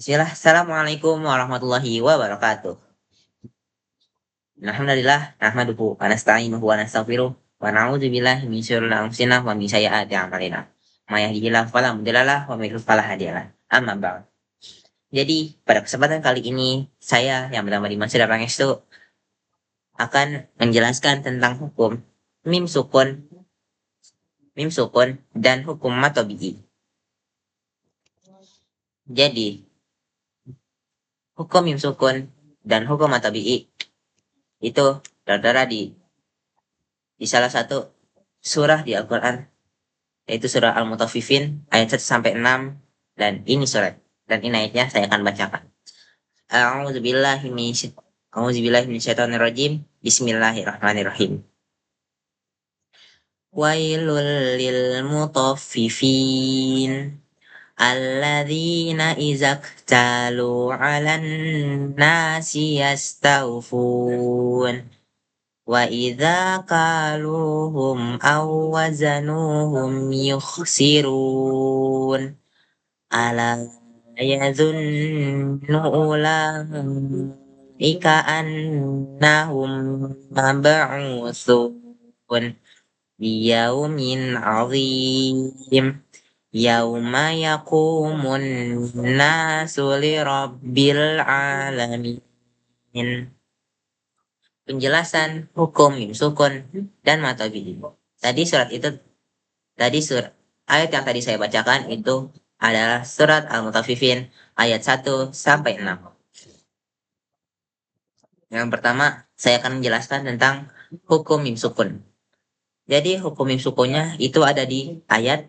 Bismillah, Assalamualaikum warahmatullahi wabarakatuh. Alhamdulillah, nahmaduhu wa nasta'inuhu wa nastaghfiruh wa na'udzubillahi min syururi anfusina wa min sayyiati a'malina. May yahdihillahu fala mudhilla lahu wa may yudhlil fala hadiya lahu. Amma ba'd. Jadi, pada kesempatan kali ini saya yang bernama Dimas Sidar Pangestu akan menjelaskan tentang hukum mim sukun, dan hukum matobi'i. Jadi, hukum mim sukun dan hukum matobi'i itu tertera di salah satu surah di Al-Quran, yaitu surah Al-Mutaffifin ayat 1 sampai 6, dan ini ayatnya saya akan bacakan. A'udzubillahi minasyaitonirrajim. Bismillahirrahmanirrahim. Wailul lil mutaffifin alladzina izaktalu 'alan nasi yastawfun wa idza kaluhum aw wazanuhum yukhsirun ala yadhunnu ulaika annahum mab'utsun liyaumin 'adzim yauma yaqumun nasu lirabbil alamin. Penjelasan hukum mim sukun dan matobi. Tadi ayat yang tadi saya bacakan itu adalah surat Al-Mutaffifin ayat 1 sampai 6. Yang pertama, saya akan menjelaskan tentang hukum mim sukun. Jadi hukum mim sukunnya itu ada di ayat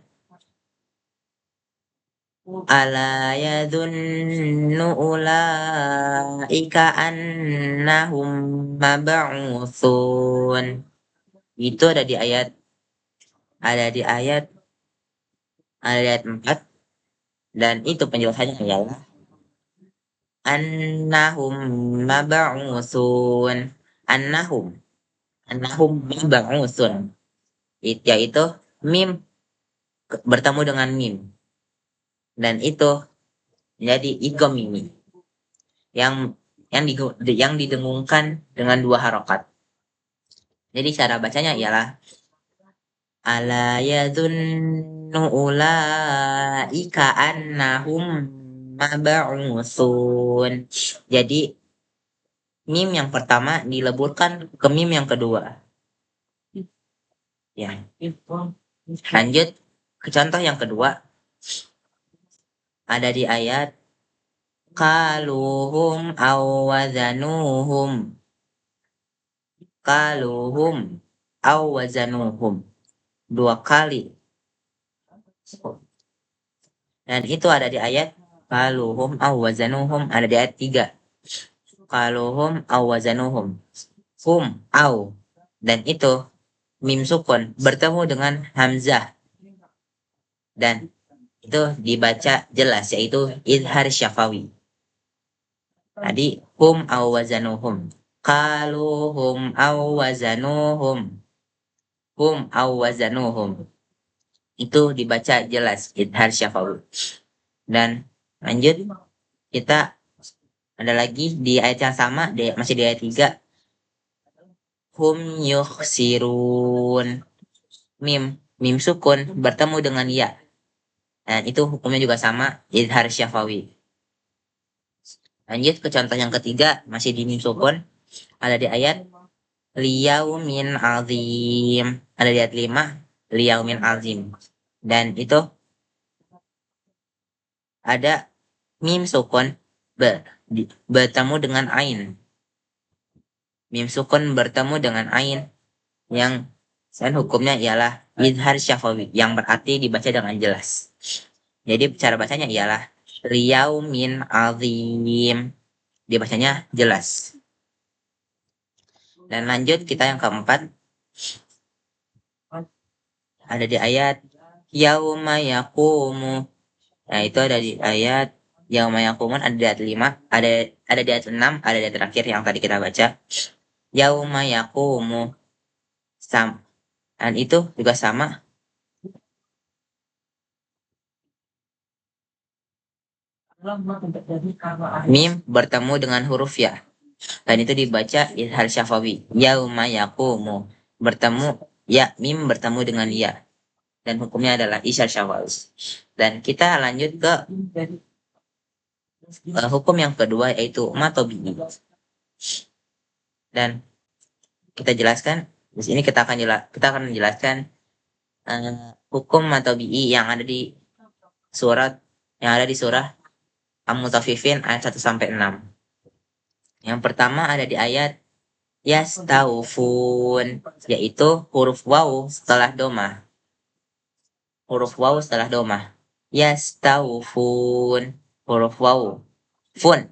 ala yadhunnu ulaika annahum mab'utsun. Itu ada di ayat 4, dan itu penjelasannya adalah annahum mab'utsun. Annahum mab'utsun, yaitu mim bertemu dengan mim, dan itu menjadi idgham mimi yang didengungkan dengan 2 harokat. Jadi cara bacanya ialah ala yadhunnu ulaika annahum mab'utsun. Jadi mim yang pertama dileburkan ke mim yang kedua. Ya. Lanjut ke contoh yang kedua. Ada di ayat kaluhum awazanuhum. Kaluhum awazanuhum. 2 kali. Dan itu ada di ayat kaluhum awazanuhum, ada di ayat 3. Kaluhum awazanuhum. Hum au. Dan itu mim sukun bertemu dengan hamzah. Dan itu dibaca jelas, yaitu idhar syafawi. Tadi hum aw wazanuhum, qaluhum aw wazanuhum, hum aw wazanuhum. Itu dibaca jelas idhar syafawi. Dan lanjut, kita ada lagi di ayat yang sama, masih di ayat 3. Hum yukhsirun. Mim sukun bertemu dengan ya. Dan itu hukumnya juga sama, idhar syafawi. Lanjut ke contoh yang ketiga, masih di mim sukun, ada di ayat liyaumin azim. Ada di ayat 5, liyaumin azim. Dan itu ada mim sukun bertemu dengan ain. Mim sukun bertemu dengan ain yang hukumnya ialah idhar syafawi, yang berarti dibaca dengan jelas. Jadi cara bacanya ialah liyaumin azim, dibacanya jelas. Dan lanjut kita yang keempat, ada di ayat yauma yaqumu. Nah, itu ada di ayat yauma yaqumun, ada di ayat 5, ada di ayat 6, ada di ayat terakhir yang tadi kita baca. Yauma yaqumu. Dan itu juga sama. Mim bertemu dengan huruf ya. Dan itu dibaca izhar syafawi. Yauma yaqumu. Bertemu ya, mim bertemu dengan ya. Dan hukumnya adalah izhar syafawi. Dan kita lanjut ke hukum yang kedua yaitu matobi'i. Dan kita jelaskan di sini kita akan menjelaskan hukum matobi'i yang ada di surah Al-Mutaffifin ayat 1 sampai 6. Yang pertama ada di ayat yastaufun, yaitu huruf waw setelah domah. Huruf waw setelah domah. Yastaufun, huruf waw. Fun,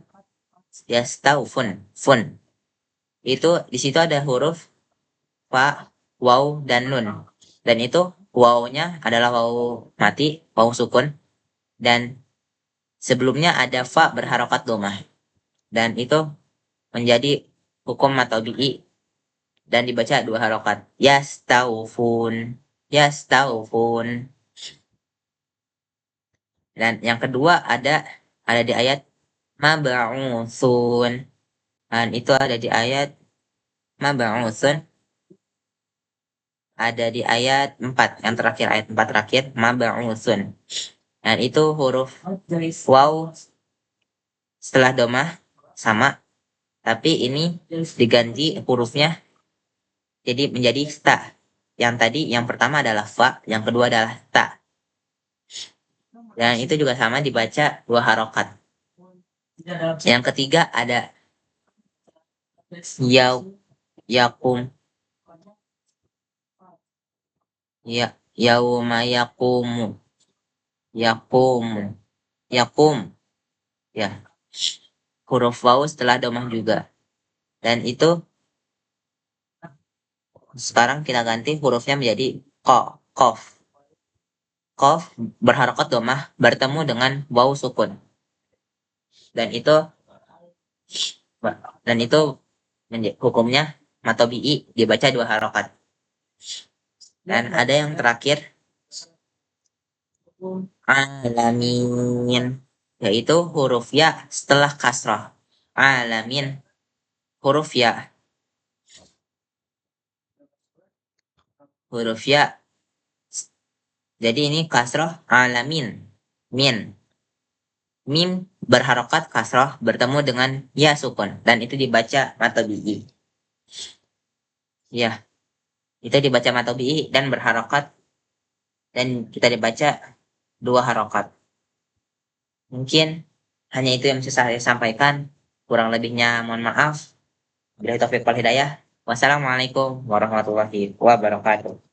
yastaufun, fun. Itu di situ ada huruf fa, waw, dan nun. Dan itu wawnya adalah waw mati, waw sukun. Dan sebelumnya ada fa berharokat domah. Dan itu menjadi hukum matobi'i dan dibaca 2 harokat. Yastaufun, yastaufun. Dan yang kedua ada di ayat mab'utsun. Dan itu ada di ayat mab'utsun. Ada di ayat 4, yang terakhir, ayat 4 terakhir, mab'utsun. Dan itu huruf waw setelah domah sama, tapi ini diganti hurufnya jadi menjadi ta. Yang tadi yang pertama adalah fa, yang kedua adalah ta. Dan itu juga sama dibaca 2 harokat. Yang ketiga ada yaw, yakum, ya, yauma yakumu, yakum, yakum, ya, huruf waw setelah domah juga. Dan itu sekarang kita ganti hurufnya menjadi kof. Kof berharokat domah bertemu dengan waw sukun. Dan itu hukumnya matobi'i dibaca 2 harokat. Dan ada yang terakhir alamin, yaitu huruf ya setelah kasrah. Alamin, huruf ya, huruf ya. Jadi ini kasrah alamin, min. Mim berharokat kasrah bertemu dengan ya sukun, dan itu dibaca matobi'i. Ya, itu dibaca matobi'i dan berharokat, dan kita dibaca 2 harokat. Mungkin hanya itu yang bisa saya sampaikan. Kurang lebihnya mohon maaf. Bila taufiq wal hidayah. Wassalamualaikum warahmatullahi wabarakatuh.